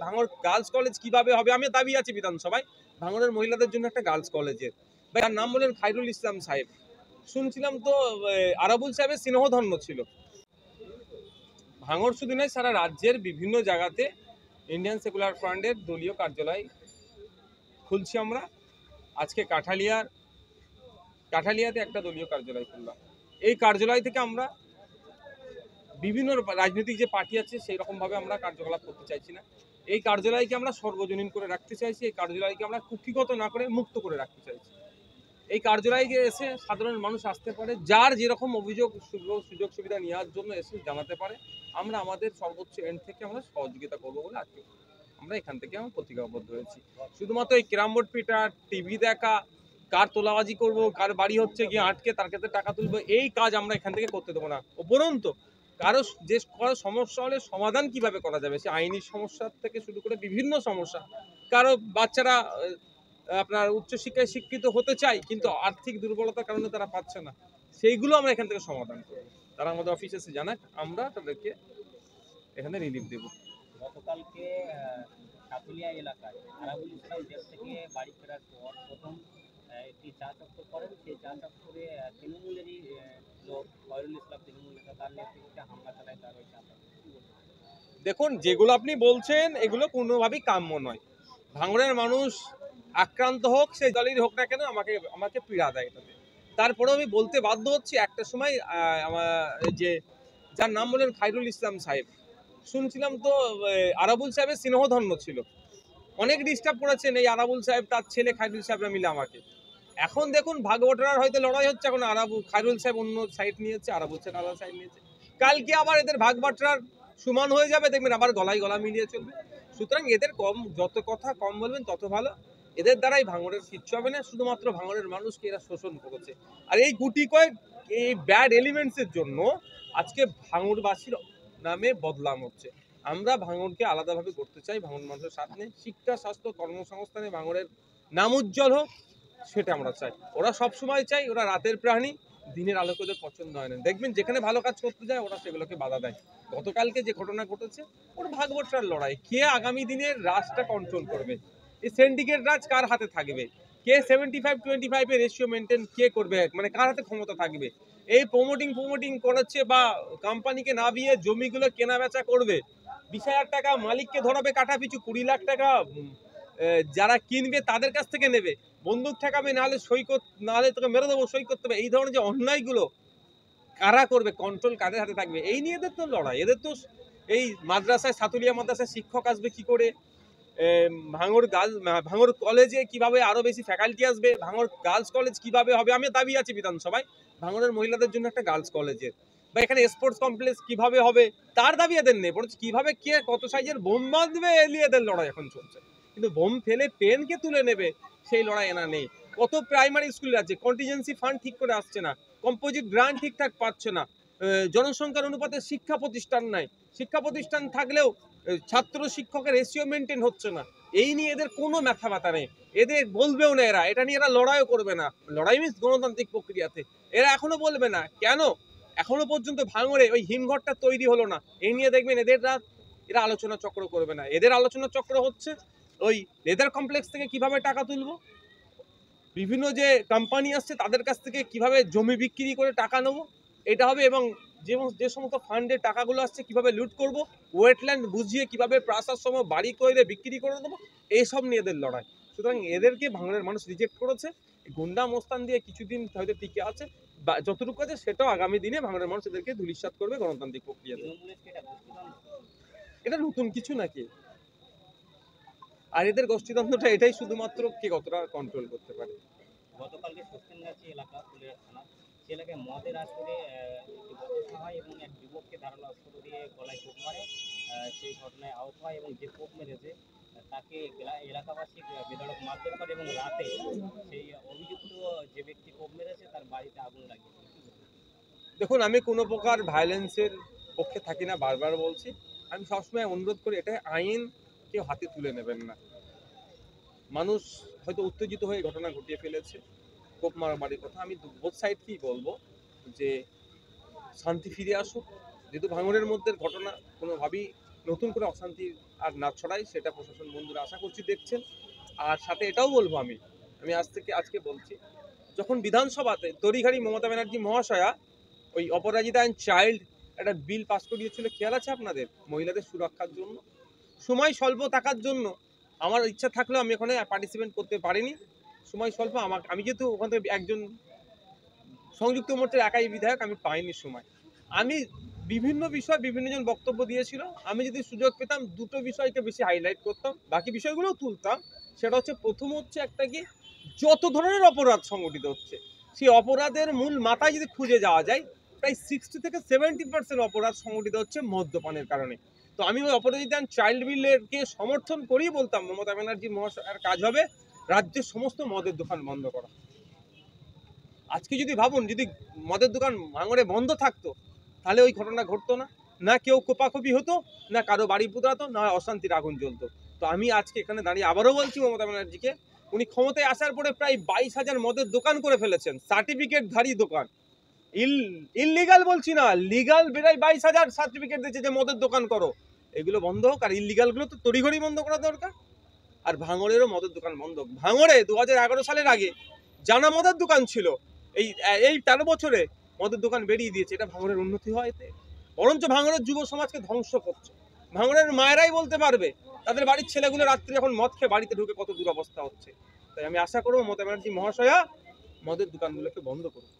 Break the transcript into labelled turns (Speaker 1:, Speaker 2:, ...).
Speaker 1: ভাঙড় girls college কিভাবে হবে, আমি দাবি আছে বিধানসভায় ভাঙড়ের মহিলাদের জন্য একটা গার্লস কলেজের। তার নাম বলেন খায়রুল ইসলাম সাহেব। শুনছিলাম তো আরাবুল সাহেবের স্নেহধন্য ছিল। ভাঙড় শুধু নয়, সারা রাজ্যের বিভিন্ন জায়গাতে ইন্ডিয়ান সেকুলার ফ্রন্টের দলীয় কার্যালয় খুলছি আমরা। আজকে কাঠালিয়াতে একটা দলীয় কার্যালয় খুললাম। এই কার্যালয় থেকে আমরা বিভিন্ন রাজনৈতিক যে পার্টি আছে সেই রকমভাবে আমরা কার্যকলাপ করতে চাইছি না। এই কার্যালয়কে আমরা সর্বজনীন করে রাখতে চাইছি। এই কার্যালয়কে আমরা কুক্ষিগত না করে মুক্ত করে রাখতে চাইছি। এই কার্যালয়ে এসে সাধারণ মানুষ আসতে পারে, যার যেরকম অভিযোগ সুযোগ সুবিধা নেওয়ার জন্য এসে জানাতে পারে। আমরা আমাদের সর্বোচ্চ এন্ড থেকে আমরা সহযোগিতা করবো বলে আজকে আমরা এখান থেকে আমরা প্রতিজ্ঞাবদ্ধ হয়েছি। শুধুমাত্র এই ক্যারাম বোর্ড পিটা, টিভি দেখা, কার তোলাবাজি করব, কার বাড়ি হচ্ছে গিয়ে আটকে তার কাছে টাকা তুলবো, এই কাজ আমরা এখান থেকে করতে দেবো না। উপরন্তু কারো সমস্যা হলে সমাধান কিভাবে করা যাবে, সে আইনি সমস্যার থেকে শুরু করে বিভিন্ন সমস্যা। কারো বাচ্চারা আপনার উচ্চশিক্ষায় শিক্ষিত হতে চায় কিন্তু আর্থিক দুর্বলতার কারণে তারা পাচ্ছে না, সেইগুলো আমরা এখান থেকে সমাধান করব। তারা আমাদের অফিসে এসে জানাক, আমরা তাদেরকে এখানে রিলিফ দেব।
Speaker 2: গতকালকে সাতুলিয়া এলাকায় আরাবুল ইসলাম জেল থেকে বাড়ি ফেরার পর প্রথম একটি চা চক্কর করেন। সেই চা চক্করে তৃণমূলেরই লোক খয়রুল ইসলাম, তৃণমূল নেতা, তার নেতৃত্বে হামলা চালায় তার ওই চা চক্কর।
Speaker 1: দেখুন, যেগুলো আপনি বলছেন এগুলো কোনোভাবেই কাম্য নয়। ভাঙড়ের মানুষ আক্রান্ত হোক, সেই দলেরই হোক না কেন, আমাকে পীড়া দেয় এটাতে। তারপরেও আমি বলতে বাধ্য হচ্ছি, একটা সময় আমার যে যার নাম বলেন খায়রুল ইসলাম সাহেব, শুনছিলাম তো আরাবুল সাহেবের স্নেহধন্য ছিল। অনেক ডিস্টার্ব করেছেন এই আরাবুল সাহেব, তার ছেলে খায়রুল সাহেবরা মিলে আমাকে। এখন দেখুন ভাগবটরার হয়তো লড়াই হচ্ছে, এখন খায়রুল সাহেব অন্য সাইড নিয়েছে, আরাবুল সাহেব আলাদা সাইড নিয়েছে। কালকে আবার এদের ভাগবটরার সমান হয়ে যাবে, দেখবেন আবার গলায় গলা মিলিয়ে চলবে। সুতরাং এদের যত কথা কম বলবেন তত ভালো। এদের দ্বারাই ভাঙড়ের কিচ্ছু হবে না, শুধুমাত্র ভাঙড়ের মানুষকে এরা শোষণ করেছে। আর এই গুটি কয়েক এই ব্যাড এলিমেন্টসের জন্য আজকে ভাঙড়বাসীর নামে বদনাম হচ্ছে। আমরা ভাঙড়কে আলাদাভাবে করতে চাই, ভাঙড় মানুষের সাথে শিক্ষা, স্বাস্থ্য, কর্মসংস্থানে ভাঙড়ের নাম উজ্জ্বল হোক, সেটা আমরা চাই। ওরা সব সময় চাই, ওরা রাতের প্রাণী, দিনের আলোকে ওদের পছন্দ হয় না। দেখবেন যেখানে ভালো কাজ করতে যায় ওরা সেগুলোকে বাধা দেয়। গতকালকে যে ঘটনা ঘটেছে ওর ভাগবটরার লড়াই, কে আগামী দিনের রাজটা কন্ট্রোল করবে, এই সিন্ডিকেট রাজ কার হাতে থাকবে, কে 75-25 এর রেশিও মেনটেন কে করবে, মানে কার হাতে ক্ষমতা থাকবে। এই প্রমোটিং করাচ্ছে বা কোম্পানিকে নামিয়ে জমিগুলো কেনা বেচা করবে, 20,000 টাকা মালিককে ধরাবে, কাঠা পিছু 20 লাখ টাকা যারা কিনবে তাদের কাছ থেকে নেবে, বন্দুক ঠেকাবে, নাহলে নাহলে তোকে মেরে দেবো, সই করতে হবে। এই ধরনের যে অন্যায়গুলো কারা করবে, কন্ট্রোল কাদের হাতে থাকবে, এই নিয়ে এদের তো লড়াই। এদের তো এই মাদ্রাসায়, সাতুলিয়া মাদ্রাসায় শিক্ষক আসবে কি করে, ভাঙড় কলেজে কিভাবে আরো বেশি ফ্যাকাল্টি আসবে, ভাঙড় গার্লস কলেজ কিভাবে হবে, আমি দাবি আছে বিধানসভায় ভাঙড়ের মহিলাদের জন্য একটা গার্লস কলেজের। বা এখানে স্পোর্টস কমপ্লেক্স কিভাবে হবে তার দাবি এদের নেই, বরঞ্চ কিভাবে কে কত সাইজের বোম বাঁধবে এলিয়ে এদের লড়াই এখন চলছে। কিন্তু বোম ফেলে পেনকে তুলে নেবে সেই লড়াই এনা নেই। কত প্রাইমারি স্কুল আছে, কন্টিজেন্সি ফান্ড ঠিক করে আসছে না, কম্পোজিট গ্রান্ট ঠিকঠাক পাচ্ছে না, জনসংখ্যার অনুপাতে শিক্ষা প্রতিষ্ঠান নাই, শিক্ষা প্রতিষ্ঠান থাকলেও ছাত্র শিক্ষকের রেশিও মেনটেন হচ্ছে না। এই নিয়ে এদের কোনো মাথা ব্যথা নেই, এদের বলবেও না, এটা নিয়ে এরা লড়াইও করবে না। লড়াই মিন্স গণতান্ত্রিক প্রক্রিয়াতে এরা এখনো বলবে না। কেন এখনো পর্যন্ত ভাঙড়ে ওই হিমঘরটা তৈরি হলো না, এই নিয়ে দেখবেন এরা আলোচনা চক্র করবে না। এদের আলোচনা চক্র হচ্ছে ওই লেদার কমপ্লেক্স থেকে কিভাবে টাকা তুলবো, বিভিন্ন যে কোম্পানি আসছে তাদের কাছ থেকে কিভাবে জমি বিক্রি করে টাকা নেবো, এটা হবে। এবং যে সমস্ত ফান্ডের টাকাগুলো আসছে কিভাবে লুট করব, ওয়েটল্যান্ড বুঝিয়ে কিভাবে প্রাসাদ বাড়ি করে বিক্রি করে দেবো, এইসব নিয়ে এদের লড়াই। সুতরাং এদেরকে ভাঙড়ের মানুষ রিজেক্ট করেছে। গুন্ডা মোস্তান দিয়ে কিছুদিন হয়তো টিকে আছে, বা যতটুকু আছে সেটাও আগামী দিনে ভাঙড়ের মানুষ এদেরকে ধূলিসাৎ করবে গণতান্ত্রিক প্রক্রিয়াতে। এটা নতুন কিছু নাকি? আর এদের গোষ্ঠীদ্বন্দ্বটা এটাই শুধুমাত্র কে কতটা কন্ট্রোল করতে পারে।
Speaker 2: গতকালকে সত্যেনগাছি এলাকা, ফুলের থানা, সে এলাকায় মদের আসরে একটি বচসা হয় এবং এক যুবককে ধারালো অস্ত্র দিয়ে গলায় কোপ মারে। সেই ঘটনায় আহত হয় এবং যে কোপ মেরেছে তাকে এলাকাবাসী বেধড়ক মারধর করে এবং রাতে সেই অভিযুক্ত যে ব্যক্তি কোপ মেরেছে তার বাড়িতে আগুন লাগিয়েছে।
Speaker 1: দেখুন, আমি কোনো প্রকার ভায়োলেন্সের পক্ষে থাকি না, বারবার বলছি। আমি সবসময় অনুরোধ করি, এটা আইন কেউ হাতে তুলে নেবেন না। মানুষ হয়তো উত্তেজিত হয়ে ঘটনা ঘটিয়ে ফেলেছে, কোপ মারামারির কথা। আমি বোথ সাইডকেই বলবো যে শান্তি ফিরে আসুক। যেহেতু ভাঙড়ের মধ্যে ঘটনা কোনোভাবেই নতুন করে অশান্তি আর না ছড়ায়, সেটা প্রশাসন বন্ধুরা আশা করছি দেখছেন। আর সাথে এটাও বলবো, আমি আজকে বলছি, যখন বিধানসভাতে তড়িঘড়ি মমতা ব্যানার্জি মহাশয়া ওই অপরাজিতা অ্যান্ড চাইল্ড একটা বিল পাস করিয়েছিল, খেয়াল আছে আপনাদের? মহিলাদের সুরক্ষার জন্য, সময় স্বল্প থাকার জন্য। আমার ইচ্ছা থাকলেও আমি ওখানে পার্টিসিপেট করতে পারিনি, সময় স্বল্প। আমি যেহেতু ওখান থেকে একজন সংযুক্ত মোর্চার একাই বিধায়ক, আমি পাইনি সময়। আমি বিভিন্ন বিষয় বিভিন্নজন বক্তব্য দিয়েছিল, আমি যদি সুযোগ পেতাম দুটো বিষয়কে বেশি হাইলাইট করতাম, বাকি বিষয়গুলোও তুলতাম। সেটা হচ্ছে, প্রথম হচ্ছে একটা কি, যত ধরনের অপরাধ সংগঠিত হচ্ছে সেই অপরাধের মূল মাথায় যদি খুঁজে যাওয়া যায়, প্রায় 60 থেকে 70% অপরাধ সংগঠিত হচ্ছে মদ্যপানের কারণে। তো আমি ওই অপরাজিতা চাইল্ড বিলকে সমর্থন করেই বলতাম, মমতা ব্যানার্জি মহাশয়ের কাজ হবে রাজ্যের সমস্ত মদের দোকান বন্ধ করা। আজকে যদি ভাবুন, যদি মদের দোকান ভাঙড়ে বন্ধ থাকতো, তাহলে ওই ঘটনা ঘটতো না, না কেউ কোপাকুপি হতো, না কারো বাড়ি পুরাতো, না অশান্তির আগুন জ্বলতো। তো আমি আজকে এখানে দাঁড়িয়ে আবারও বলছি মমতা ব্যানার্জিকে, উনি ক্ষমতায় আসার পরে প্রায় 22,000 মদের দোকান করে ফেলেছেন, সার্টিফিকেটধারী দোকান। ইললিগাল বলছি না, লিগাল বেড়াই 22,000 সার্টিফিকেট দিচ্ছে যে মদের দোকান করো। এগুলো বন্ধ হোক, আর ইললিগালগুলো তো তড়িঘড়ি বন্ধ করা দরকার। আর ভাঙড়েরও মদের দোকান বন্ধ। ভাঙড়ে 2011 সালের আগে জানা মদের দোকান ছিল, এই এই 13 বছরে মদের দোকান বেরিয়ে দিয়েছে। এটা ভাঙড়ের উন্নতি হয় এতে? বরঞ্চ ভাঙড়ের যুব সমাজকে ধ্বংস করছে। ভাঙড়ের মায়েরাই বলতে পারবে তাদের বাড়ির ছেলেগুলো রাত্রি যখন মদ খেয়ে বাড়িতে ঢুকে কত দুরবস্থা হচ্ছে। তাই আমি আশা করবো মমতা ব্যানার্জি মহাশয়া মদের দোকানগুলোকে বন্ধ করুন।